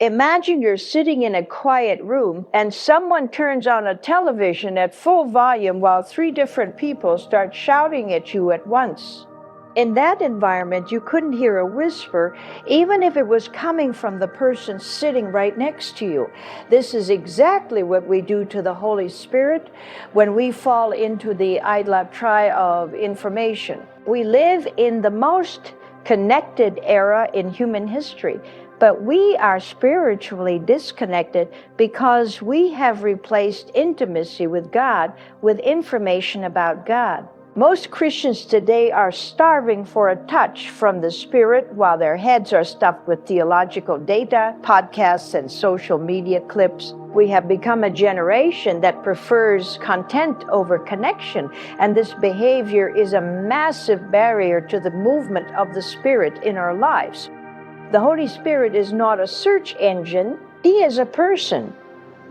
Imagine you're sitting in a quiet room and someone turns on a television at full volume while 3 different people start shouting at you at once. In that environment, you couldn't hear a whisper, even if it was coming from the person sitting right next to you. This is exactly what we do to the Holy Spirit when we fall into the idolatry of information. We live in the most connected era in human history, but we are spiritually disconnected because we have replaced intimacy with God with information about God. Most Christians today are starving for a touch from the Spirit while their heads are stuffed with theological data, podcasts, and social media clips. We have become a generation that prefers content over connection, and this behavior is a massive barrier to the movement of the Spirit in our lives. The Holy Spirit is not a search engine, He is a person,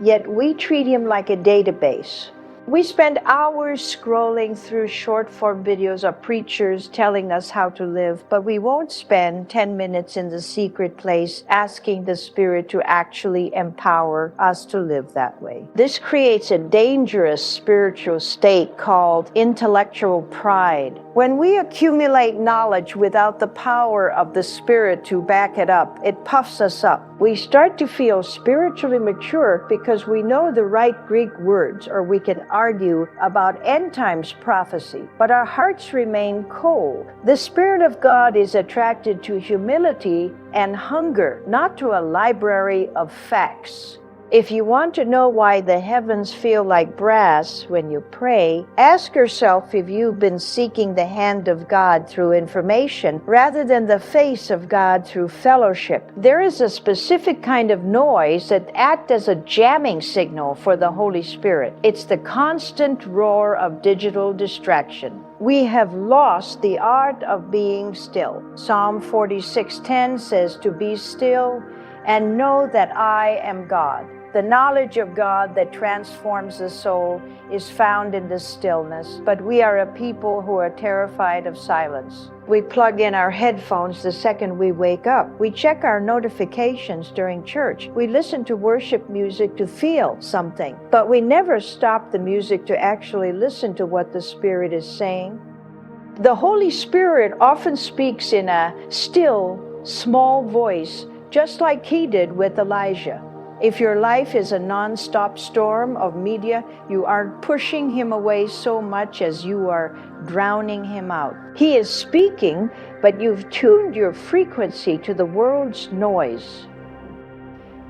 yet we treat Him like a database. We spend hours scrolling through short-form videos of preachers telling us how to live, but we won't spend 10 minutes in the secret place asking the Spirit to actually empower us to live that way. This creates a dangerous spiritual state called intellectual pride. When we accumulate knowledge without the power of the Spirit to back it up, it puffs us up. We start to feel spiritually mature because we know the right Greek words, or we can argue about end times prophecy, but our hearts remain cold. The Spirit of God is attracted to humility and hunger, not to a library of facts. If you want to know why the heavens feel like brass when you pray, ask yourself if you've been seeking the hand of God through information rather than the face of God through fellowship. There is a specific kind of noise that acts as a jamming signal for the Holy Spirit. It's the constant roar of digital distraction. We have lost the art of being still. Psalm 46:10 says to be still and know that I am God. The knowledge of God that transforms the soul is found in the stillness, but we are a people who are terrified of silence. We plug in our headphones the second we wake up. We check our notifications during church. We listen to worship music to feel something, but we never stop the music to actually listen to what the Spirit is saying. The Holy Spirit often speaks in a still, small voice, just like He did with Elijah. If your life is a non-stop storm of media, you aren't pushing Him away so much as you are drowning Him out. He is speaking, but you've tuned your frequency to the world's noise.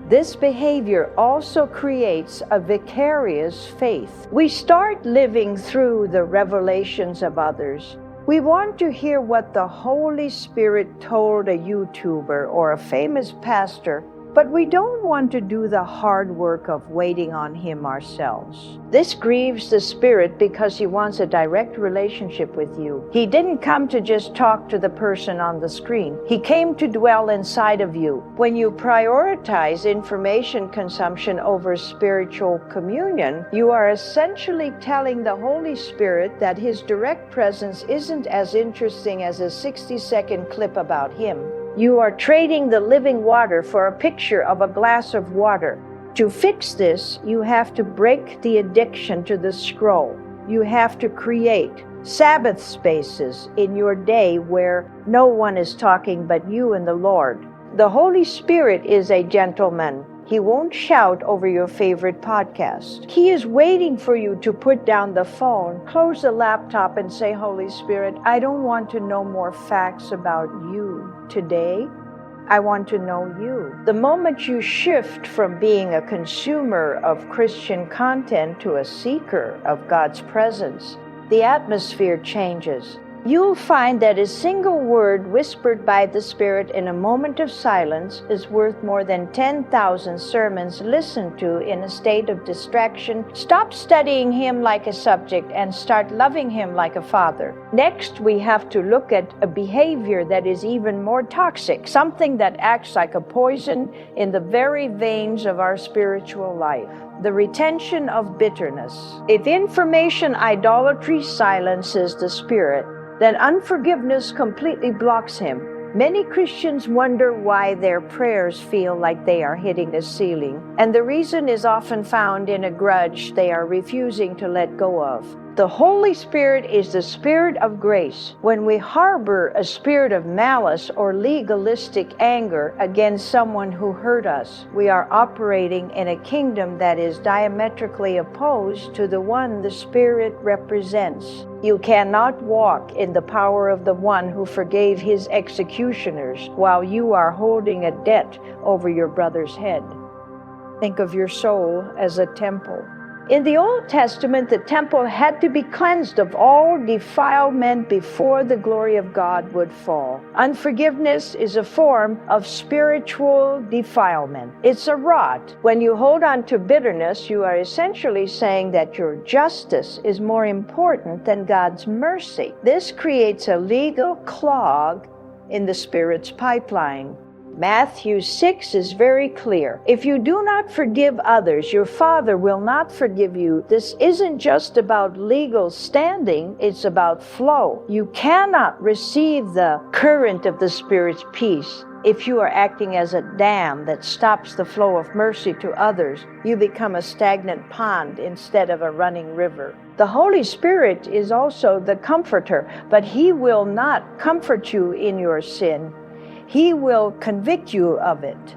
This behavior also creates a vicarious faith. We start living through the revelations of others. We want to hear what the Holy Spirit told a YouTuber or a famous pastor, but we don't want to do the hard work of waiting on Him ourselves. This grieves the Spirit because He wants a direct relationship with you. He didn't come to just talk to the person on the screen. He came to dwell inside of you. When you prioritize information consumption over spiritual communion, you are essentially telling the Holy Spirit that His direct presence isn't as interesting as a 60-second clip about Him. You are trading the living water for a picture of a glass of water. To fix this, you have to break the addiction to the scroll. You have to create Sabbath spaces in your day where no one is talking but you and the Lord. The Holy Spirit is a gentleman. He won't shout over your favorite podcast. He is waiting for you to put down the phone, close the laptop, and say, Holy Spirit, I don't want to know more facts about you today. I want to know you. The moment you shift from being a consumer of Christian content to a seeker of God's presence, the atmosphere changes. You'll find that a single word whispered by the Spirit in a moment of silence is worth more than 10,000 sermons listened to in a state of distraction. Stop studying Him like a subject and start loving Him like a father. Next, we have to look at a behavior that is even more toxic, something that acts like a poison in the very veins of our spiritual life. The retention of bitterness. If information idolatry silences the Spirit, then unforgiveness completely blocks Him. Many Christians wonder why their prayers feel like they are hitting a ceiling, and the reason is often found in a grudge they are refusing to let go of. The Holy Spirit is the Spirit of grace. When we harbor a spirit of malice or legalistic anger against someone who hurt us, we are operating in a kingdom that is diametrically opposed to the one the Spirit represents. You cannot walk in the power of the one who forgave his executioners while you are holding a debt over your brother's head. Think of your soul as a temple. In the Old Testament, the temple had to be cleansed of all defilement before the glory of God would fall. Unforgiveness is a form of spiritual defilement. It's a rot. When you hold on to bitterness, you are essentially saying that your justice is more important than God's mercy. This creates a legal clog in the Spirit's pipeline. Matthew 6 is very clear. If you do not forgive others, your Father will not forgive you. This isn't just about legal standing, it's about flow. You cannot receive the current of the Spirit's peace if you are acting as a dam that stops the flow of mercy to others. You become a stagnant pond instead of a running river. The Holy Spirit is also the comforter, but He will not comfort you in your sin. He will convict you of it.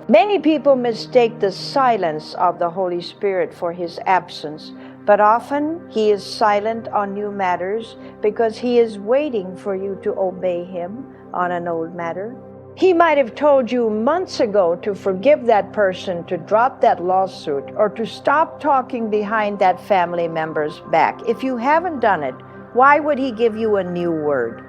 Many people mistake the silence of the Holy Spirit for His absence, but often He is silent on new matters because He is waiting for you to obey Him on an old matter. He might have told you months ago to forgive that person, to drop that lawsuit, or to stop talking behind that family member's back. If you haven't done it, why would He give you a new word?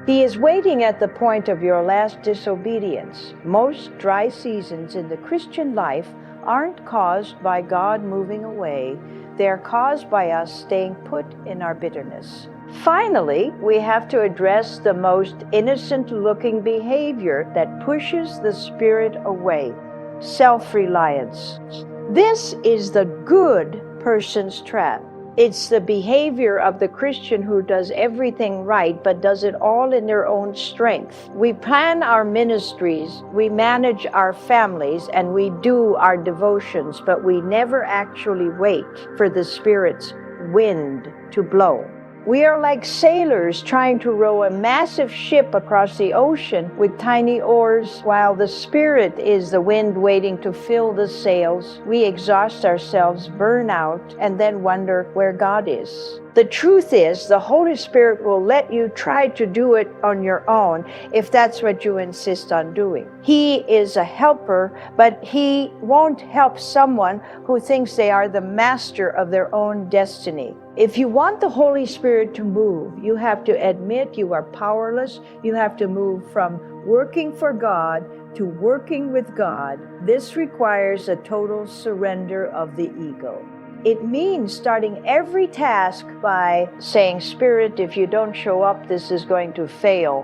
He is waiting at the point of your last disobedience. Most dry seasons in the Christian life aren't caused by God moving away. They are caused by us staying put in our bitterness. Finally, we have to address the most innocent-looking behavior that pushes the Spirit away: self-reliance. This is the good person's trap. It's the behavior of the Christian who does everything right, but does it all in their own strength. We plan our ministries, we manage our families, and we do our devotions, but we never actually wait for the Spirit's wind to blow. We are like sailors trying to row a massive ship across the ocean with tiny oars, while the Spirit is the wind waiting to fill the sails. We exhaust ourselves, burn out, and then wonder where God is. The truth is, the Holy Spirit will let you try to do it on your own if that's what you insist on doing. He is a helper, but He won't help someone who thinks they are the master of their own destiny. If you want the Holy Spirit to move, you have to admit you are powerless. You have to move from working for God to working with God. This requires a total surrender of the ego. It means starting every task by saying, "Spirit, if you don't show up, this is going to fail."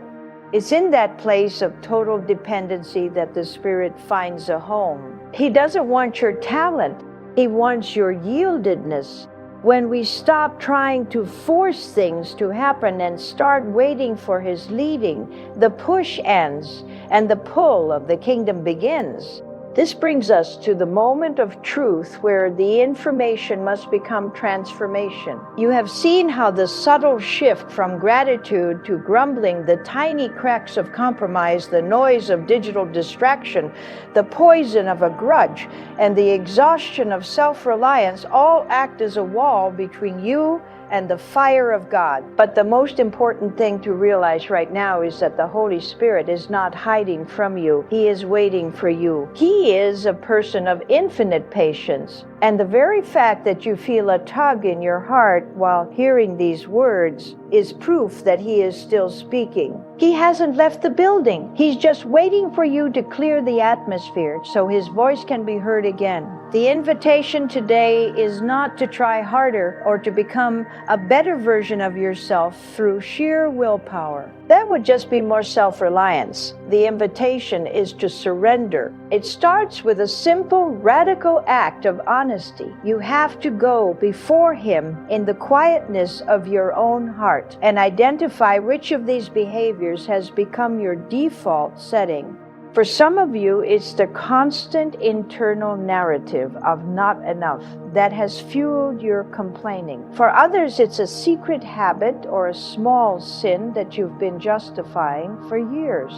It's in that place of total dependency that the Spirit finds a home. He doesn't want your talent. He wants your yieldedness. When we stop trying to force things to happen and start waiting for His leading, the push ends and the pull of the kingdom begins. This brings us to the moment of truth where the information must become transformation. You have seen how the subtle shift from gratitude to grumbling, the tiny cracks of compromise, the noise of digital distraction, the poison of a grudge, and the exhaustion of self-reliance all act as a wall between you and the fire of God. But the most important thing to realize right now is that the Holy Spirit is not hiding from you. He is waiting for you. He is a person of infinite patience. And the very fact that you feel a tug in your heart while hearing these words is proof that He is still speaking. He hasn't left the building. He's just waiting for you to clear the atmosphere so His voice can be heard again. The invitation today is not to try harder or to become a better version of yourself through sheer willpower. That would just be more self-reliance. The invitation is to surrender. It starts with a simple, radical act of honesty. You have to go before Him in the quietness of your own heart and identify which of these behaviors has become your default setting. For some of you, it's the constant internal narrative of not enough that has fueled your complaining. For others, it's a secret habit or a small sin that you've been justifying for years.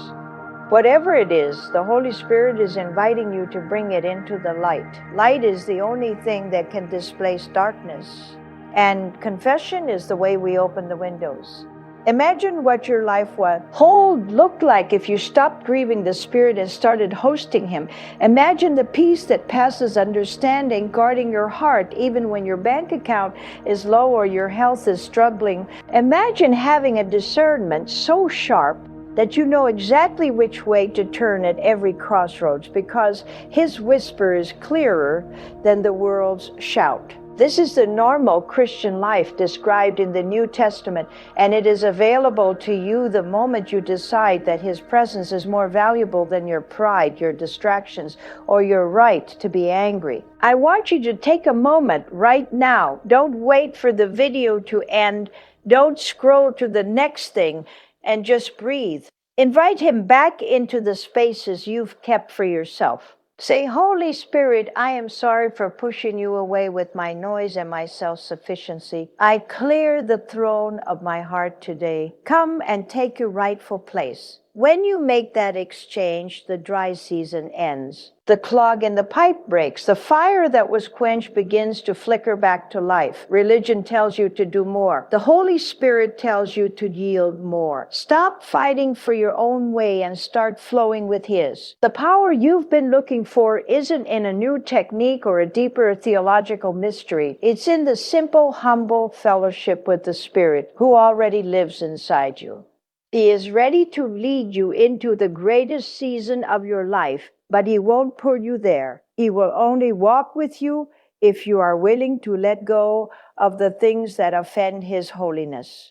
Whatever it is, the Holy Spirit is inviting you to bring it into the light. Light is the only thing that can displace darkness. And confession is the way we open the windows. Imagine what your life would look like if you stopped grieving the Spirit and started hosting Him. Imagine the peace that passes understanding guarding your heart even when your bank account is low or your health is struggling. Imagine having a discernment so sharp that you know exactly which way to turn at every crossroads because His whisper is clearer than the world's shout. This is the normal Christian life described in the New Testament, and it is available to you the moment you decide that His presence is more valuable than your pride, your distractions, or your right to be angry. I want you to take a moment right now. Don't wait for the video to end. Don't scroll to the next thing, and just breathe. Invite Him back into the spaces you've kept for yourself. Say, Holy Spirit, I am sorry for pushing you away with my noise and my self-sufficiency. I clear the throne of my heart today. Come and take your rightful place. When you make that exchange, the dry season ends. The clog in the pipe breaks. The fire that was quenched begins to flicker back to life. Religion tells you to do more. The Holy Spirit tells you to yield more. Stop fighting for your own way and start flowing with His. The power you've been looking for isn't in a new technique or a deeper theological mystery. It's in the simple, humble fellowship with the Spirit who already lives inside you. He is ready to lead you into the greatest season of your life, but He won't pull you there. He will only walk with you if you are willing to let go of the things that offend His holiness.